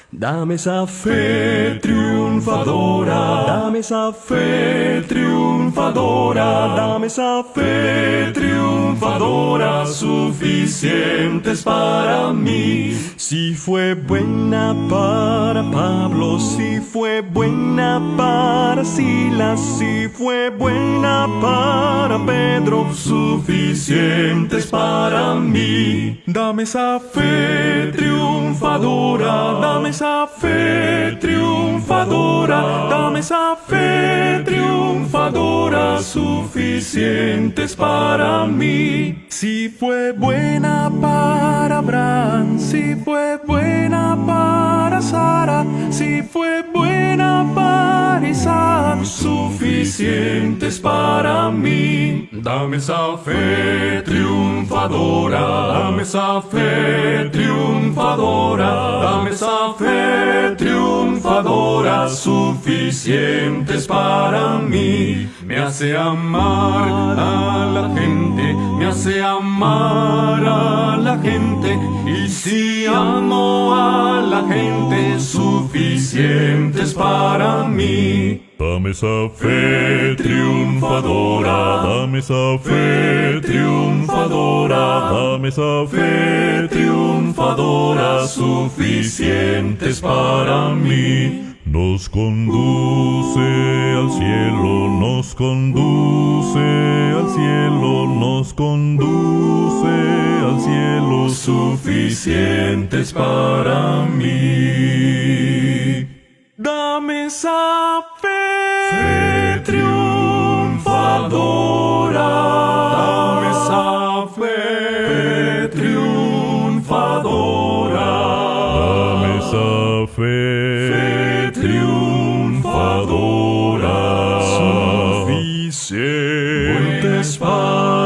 Dame esa fe triunfadora, dame esa fe triunfadora, dame esa fe triunfadora, suficientes para mí. Si fue buena para Pablo, si fue buena para Silas, si fue buena para Pedro, suficientes para mí. Dame esa fe triunfadora, dame esa fe triunfadora, dame esa fe triunfadora, suficientes para mí. Si fue buena para Abraham, si fue buena para Sara, si fue buena para Isaac, suficientes para mí. Dame esa fe triunfadora, dame esa fe triunfadora, dame esa fe triunfadora, suficientes para mí. Me hace amar a la gente, me hace amar a la gente, y si amo a la gente, suficientes para mí. Dame esa fe triunfadora, dame esa fe triunfadora, dame esa fe triunfadora, suficientes para mí. Nos conduce al cielo, nos conduce al cielo, nos conduce al cielo, suficientes para mí. Dame esa fe triunfadora, dame esa fe triunfadora, dame esa fe triunfadora, suficientes para